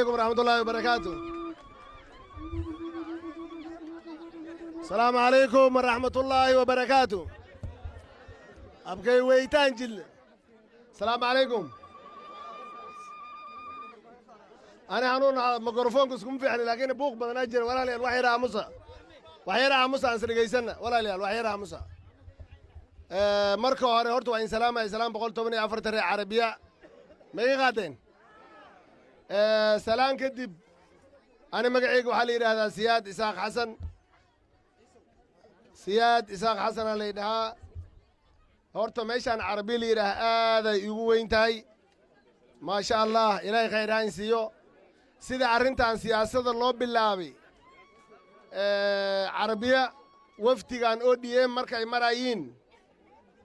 عليكم ورحمة الله وبركاته. السلام عليكم ورحمة الله وبركاته. أبقي ويتان جل. السلام عليكم. أنا هنون ميكروفون كسكم في حني لكن بوق بدنا نجر ولا لي الوحي راه موسى. وحي راه موسى أنسر جيسنا ولا لي الوحي راه موسى. مركو هاري هرتو وين سلام بقول تومني عفرت الري عربية. ما يغادين. سلام كدب. أنا مقعيق وحالي هذا سياد إسحاق حسن. سياد إسحاق حسن اللي ده هرتو ميشان عربي لي ده هذا يقوين تاي ما شاء الله إلهي خيران سيو سيدا عرنتان سياسة الله بالله عربية وفتيغان ODM مركاي مرايين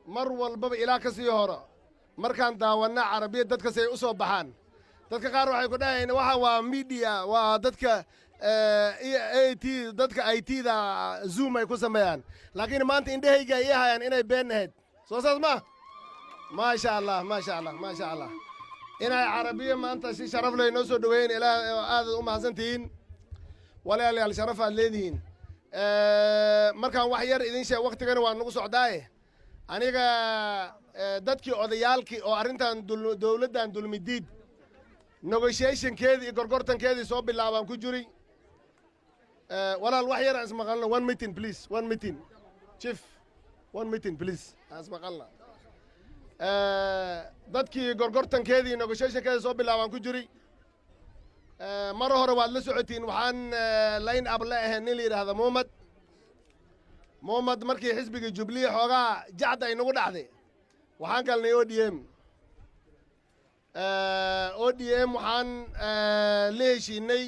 مر والباب إلى كسيهورا مركان داوانا عربية دادك سي أسو بحان دادك قارو حيكو داين وحا وميديا ودادك IT دادك IT دا زوم يكو سميان لكن ما انت انده هيجا ايها يعني انه بين هيد سوساس ما شاء الله ما شاء الله ما شاء الله إنها عربية ما أنت شي شرف لي نوسو دوين إلى هذا حسنتين ولا اللي الشرف الذين مركان وحير إذن شيء وقت كانوا ونقص عداي أنا دتك أضيالك أو أرنتان دولتان دول مديد negotiation كذي قرقرتن كذي صوب اللعبان كجوري ولا الوحير اسمع قالنا one meeting please one meeting chief one meeting please اسمع قالنا dadkii gorgortankeedii negotiationkeeda soo bilaabaan ku jiri mar hore waad la socotiin waxaan line up la ahayn nin la yidhaahda muhammad markii xisbiga jubilee xoogaa jacda ay nagu dhacday waxaan galnay ODM waxaan la heshiinay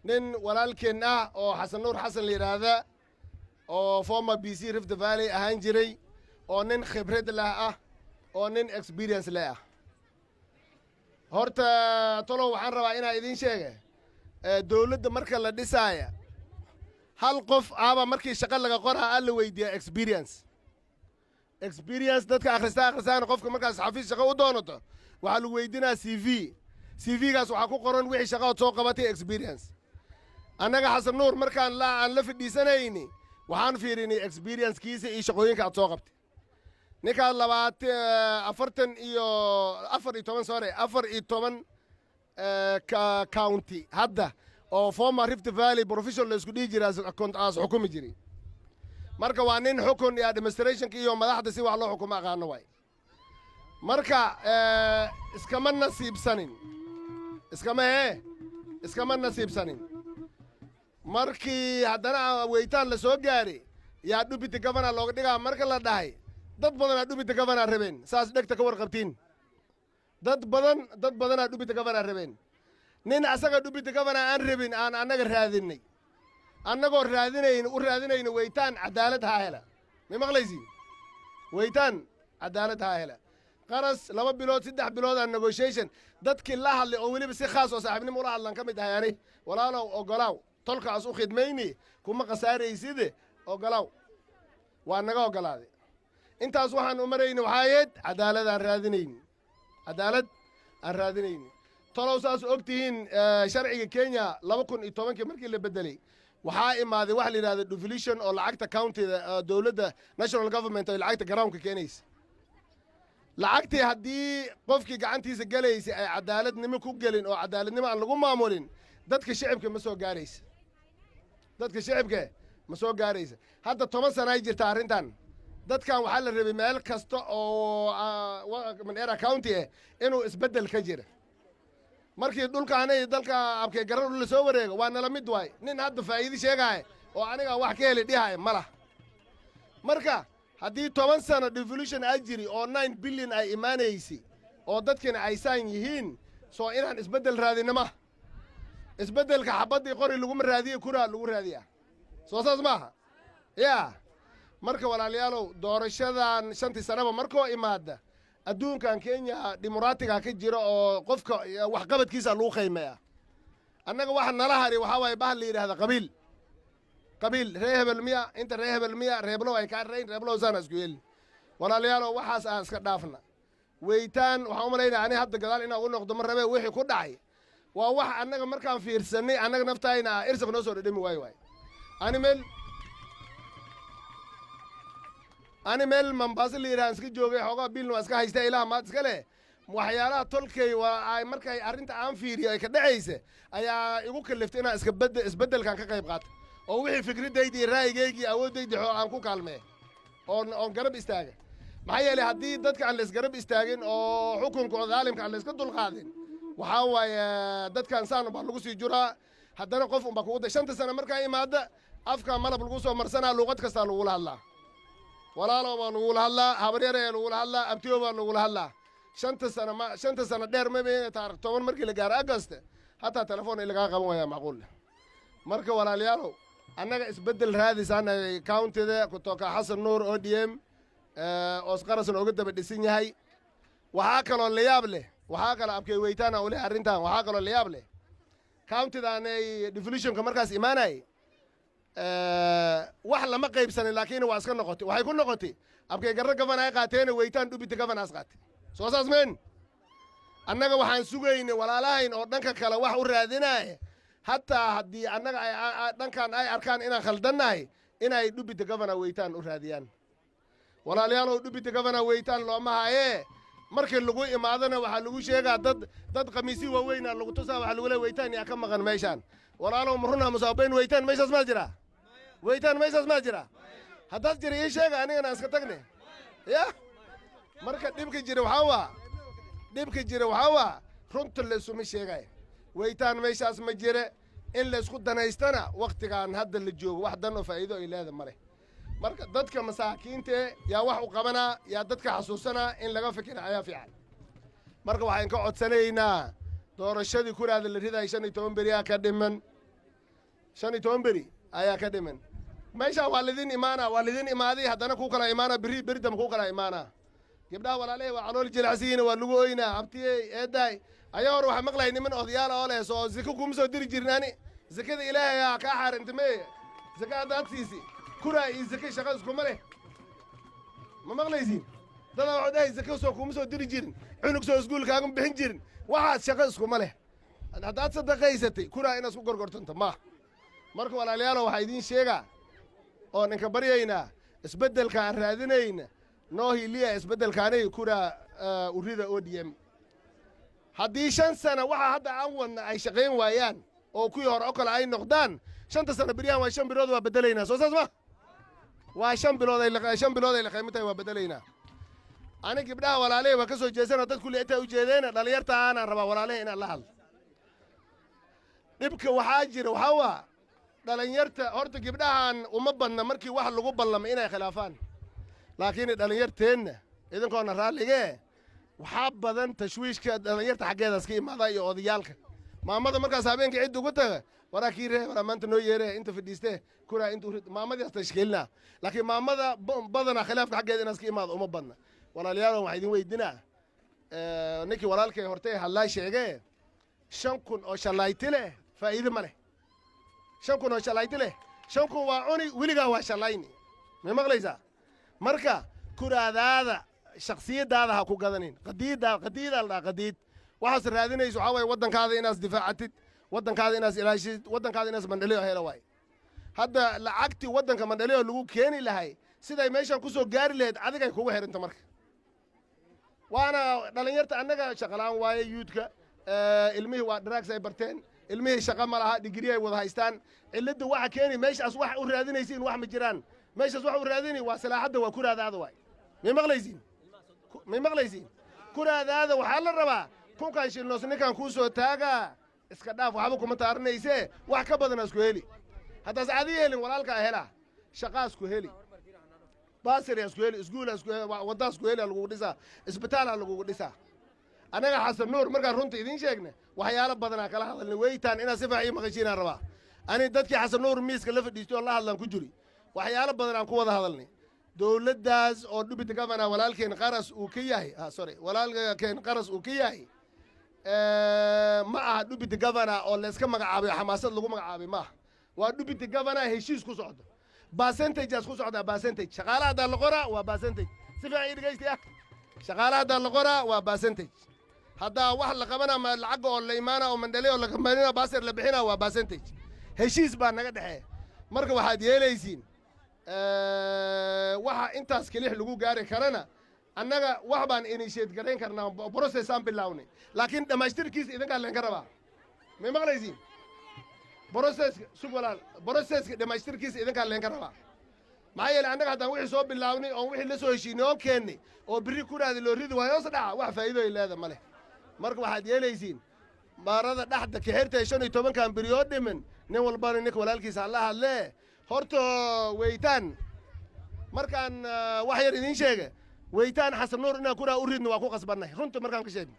nin walaalkeen ah oo xasan nuur xasan la yidhaahda oo former BC Rift Valley ahaan jiray oo nin khibrad lah ah oo nin experience leh ah horta tolo waxaan rabaa inaan idin sheege dawladda marka la dhisaaya hal qof aba markii shaqo laga qoraa la weydiiyaa experience dadka akhristaan qofka markaas xafiis shaqo u doonato waxa lagu weydiinaa CV-gaas waxaa ku qoran wixii shaqo soo qabatay experience annaga xasan nuur markaan aan la fadhiisanayni waxaan fiirinay experience-kiisa iyo shaqooyinka aad soo qabtay ninkaas afartan iyo toban county hadda oo former Rift Valley professional la isku dhihi jiray as xukumi jiray marka waa nin xukun iyo administrationka iyo madaxda si wax loo xukumo aqaano waay marka iskama nasiibsanin markii haddana weytaan la soo gaaray yaa deputy governor looga dhigaa marka la dhahay dad badanaa deputy governor rabeen saas dhegta ka warqabtiin dad badanaa deputy governor rabeen nin asaga deputy governor aan rabin aan annaga raadinay annagoo raadinayna weytaan cadaalad haa hela ma maqlaysiin weytaan cadaalad haa hela qaras 2 bilood 3 bilood aan negotiation dadkii la hadlay oo weliba si khaas oo saaxiibnimo ula hadlan ka mid ahaanay walaalow ogolaaw tolkaas u khidmayni kuma qasaarayside ogolaaw waa naga ogolaaday intaas waxaan u maraynay waxaayad cadaalad aan raadinayni tolow saas ogtihiin sharciga Kenya 2010 markii la bedelay waxaa imaaday wax la yiraahdo devolution oo lacagta county dawladda national government oo lacagta garoonka keenaysa lacagtii haddii qofkii gacantiisa galaysay ay cadaaladnimo ku gelin oo cadaaladnimo aan lagu maamulin dadka shacabka ma soo gaaraysa hadda 10 sano ay jirta arrintan dadkan waxaa la rabay meel kasta oo Mandera County inuu isbedel ka jira markii dhulkaanay dalka abkay garar la soo wareego waa nala mid waay nin hadda faa'iido sheegay oo aniga wax ka helay dhihay mala marka haddii 10 sano devolution ay jiri oo 9 billion ay imaanaysi oo dadkina ay saan yihiin soo inaan isbedel raadinama isbedelka xabadii qori lagu raadiyo kuraa lagu raadiyaa soo saas maaha yaa marka walaalayaalow doorashadan 5 sanaba markoo imaada adduunkan Kenya dimuqraatiga ka jira oo qofka wax qabadkiisa lagu qiimeeyaa annaga waxa nala hari waxa way bahal la yiraahdo qabiil reebel miya inta reebel miya reeblo ay ka reyn reeblo sana isku yeel walaalayaalow waxaas aan iska dhaafna weytaan waxa u maleynaa ani hadda gadaal inaan u noqdo mar rabe wixii ku dhacay وواح أنك مركان في إرسني أنك نفتاينا إرسق نوصل دمي واي أنا مل من باصل إيران سكي جوجي حقا بيل واسكا هيستا إله ما تسكله وحيالا تلكي وأي مركاي أرنت عام فيري أي كده عيسى أي يقول كلفتنا إسبدل كان كقيب قات أو وحي فكرة دايدي راي جيجي أو دايدي حق عنكو كلمة أو قرب استاجن معايا اللي هدي دتك عن الإسقرب استاجن أو حكم كظالم كان الإسقد القادم وحاول دتك إنسان بلغوس يجرا هدنا قف بقوده شنت سنة مركاي مادة أفكار ملا بلغوس ومرسنا لغات كسالو ولا الله ولا ما نقول هلا هبريرة نقول هلا أبتيوبا نقول هلا شنت سنة دير ما بين تارك تومن مركي لقار أغسطس حتى تلفون اللي قاعد قاموا يا معقول مركي ولا ليالو أنا إسبدل هذه سنة كاونت ده كنت كحسن نور أوديم أسقرس نوجد بدسيني هاي وهاكلوا اللي يابله وهاكلوا أبكي ويتانا ولا أرنتان وهاكلوا اللي يابله كاونت ده أنا ديفولوشن كمركز إيماني wax lama qaybsanin laakiin waa iska noqotay waxay ku noqotay abkay garra gaban ay qaateen weytaan dhubita gaban as qaatay soo saasmeen annaga waxaan sugaynay walaalahayn oo dhanka kale wax u raadinaya hatta haddii annaga ay dhankan ay arkaan inaan khaldannahay inay dhubita gaban weytaan u raadiyaan walaalayaalow dhubita gaban weytaan looma haye markii lagu imaadana waxa lagu sheegaa dad qamiisi waaweyn lagu tusaa waxa lagu leeyahay weytaan yaa ka maqan meeshaan walaalow maruna musaabayn weytaan meeshaas ma jira ويتان ما يسمع جرا هذا جري إيش هذا أنا ناس كتقني يا مركز ديبك جري وحوا رنت اللي سومي شيء ويتان ما يسمع جرا إلا سكوت دنا يستنا وقت كان هذا اللي جو واحد دنا فايده إلى هذا مرة مركز ضدك مساكين تي يا واحد وقبنا يا ضدك حسوسنا إن لقى فكر عيا فعل مركز واحد كعد سنينا دور الشدي كل هذا اللي هذا يشاني تومبري أكاديمن شاني تومبري أي أكاديمن meesha waalidiin imaaday haddana ku kala imaana beridam ku kala imaana gabdhaha walaaley waa calool jilacsiin waa lagu oynaa abtiyey eedaay ayaa hor waxaa maqlay niman odayaal oo leh soo ziko kuma soo diri jirnaani zakada ilaahay aa kaa xaarintamee zaka haddaad siisi kuraa iyo zaka shaqa iskuma leh ma maqlaysiin dadaa waxuu dhahay zaka soo kuma soo diri jirin cunug soo iskuul kaagama bixin jirin waxaad shaqa iskuma leh haddaad sadaqaysatay kuraa inaad isku gorgortanta ma marka walaalayaalo waxaa idiin sheegaa oo ninka baryaynaa isbeddelka aan raadinayna noo hiliya isbeddelkaanay kuraa urida ODM haddii 5 sano waxa hadda aan wadna ay shaqayn waayaan oo kuwii hore oo kale ay noqdaan 5 sano beriyaan waa 5 bilood waa bedelaynaa soo saas ma waa 5 bilood ay la qiimataa waa bedelaynaa ani gabdhaha walaaley waa ka soo jeesana dad kulli inta u jeedeena dhalinyarta aan rabaa walaaley in la hadlo dhibka waxaa jira waxa waa dhalinyarta horta gabdhahan uma badna markii wax lagu ballamo inay khilaafaan laakiin dhalinyarteenna idinkoona raalige waxaa badan tashwiishka dhalinyarta xaggeeda iska imaada iyo odayaalka maamada markaas habeenkii cid ugu taga waraa kii ree waraa maanta noo yeeree inta fadhiistee kuraa inta maamadii asta ishkeelina laakiin maamada badana khilaafka xaggeeda inaad iska imaado uma badna walaalayaal waxaa idin weydinaa ninkii walaalkay hortay hadlaa sheegee 5 kun oo shalayti leh faa'iido ma leh 5 kun oo shalayti leh 5 kun waa cuni weligaa waa shalayni ma maqlaysaa marka kuraadaada shakhsiyadaada ha ku gadanin qadiida la qadiid waxaas raadinayso waxa way wadankaada inaas difaacatid wadankaada inaas ilaashid wadankaada inaas mandhaliyo helo way hadda lacagti wadanka mandhaliyo lagu keeni lahay siday meeshan ku soo gaari lahayd adiga ay kugu xiranta marka waana dhalinyarta annaga shaqalaan waaye yuudka ilmihii waa drugs ay barteen ilmihii shaqo ma laha digri ay wada haystaan cilada waxa keeni meeshaas wax u raadinaysiin wax ma jiraan meeshaas wax u raadini waa salaaxada waa kuraadaada way ma maqlaysiin kuraadaada waxaa la rabaa kunkaan shilnoos ninkaan kuu soo taagaa iska dhaaf waxba kuma taaranayse wax ka badan isku heli haddaas caadi helin walaalkaa hela shaqaa isku heli baasiri isku heli iskuul isku heli wadda isku heli lagu dhisaa isbitaal lagu dhisaa anaga xasan nuur markaan runta idiin sheegna waxyaalo badanaa kala hadalnay weytaan inaad si fiican ii maqashiinaan rabaa ani dadkii xasan nuur miiska la fadhiistay oo la hadlaan ku jiri waxyaalo badan aan ku wada hadalnay dowladdaas oo dhubita gabana walaalkeen qaras uu ka yahay walaalkeen qaras uu ka yahay ma aha dhubita gabana oo la iska magacaabay xamaasad lagu magacaabay ma waa dhubita gabana heshiis ku socdo percentages ku socda percentage shaqaalaha hadda la qoraa waa percentage si fiican ii dhegaystiya shaqaalaha hadda la qoraa waa percentage haddaa wax la qabana ma lacag oo la imaana oo mandhale oo la kamanina baasir la bixina waa percentage heshiis baa naga dhexeeya marka waxaad yeelaysiin waxa intaas kelix lagu gaari karana annaga wax baan initiate garayn karnaa process aan bilawnay laakiin dhamaystirkiisa idinkaa leen ka rabaa may maqlaysiin processka dhamaystirkiisa idinkaa leen ka rabaa maxaa yeelay annaga haddaan wixii soo bilaabnay oon wixii la soo heshiinay oon keennay oo birri ku raadi loo ridi waayo hoos dhaca wax faa'iido ay leeda ma leh marka waxaad yeelaysiin baarada dhaxda kaxirtay 15 biriyood dhiman nin walbana ninka walaalkiisa alla hadlee horta weytaan markaan wax yar idiin sheega weytaan xasan nuur inaan kuraa u ridno waa ku qasbannahay runta markaan ka sheegno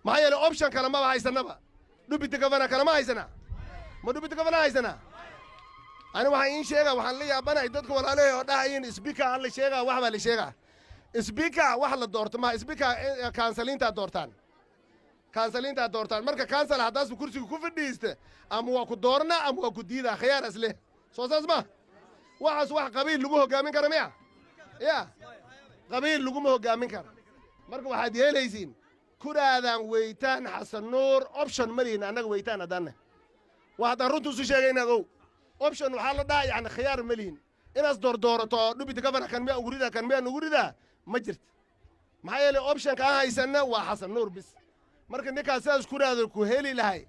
maxaa yeelay option kale maba haysanaba dhubita gavana kale ma haysanaa ma dhubita gavana haysanaa ani waxaan iin sheegaa waxaan la yaabanahay dadka walaalahay oo dhahayin speaker alla sheegaa wax baa la sheegaa speaker wax la doorto ma speaker kansaliintaa doortaan marka kansal haddaas kursiga ku fadhiista ama waa ku doorna ama waa ku diidaa khiyaar asleh soo saas ma waxaas wax qabiil lagu hoggaamin kara miya ya qabiil laguma hoggaamin kara marka waxaad yeelaysiin kuraadaan weytaan xasan nuur option malihin annaga weytaan haddaanna waa haddaan runta isu sheegayna ogow option waxaa la dhaha yani khiyaar malihin inaas doordoorato dhubita gavana kan miyaa ugu ridaa kan miyaan ugu ridaa ma jirta maxaa yeelay optionka aan haysanna waa xasan nuur bis marka ninkaas sidaas kuraada ku heli lahay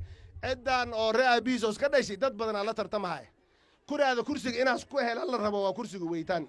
ciddaan oo ree aabihiis oo iska dhashay dad badanaa la tartamahaya kuraada kursiga inaas ku helan la rabo waa kursiga weytaan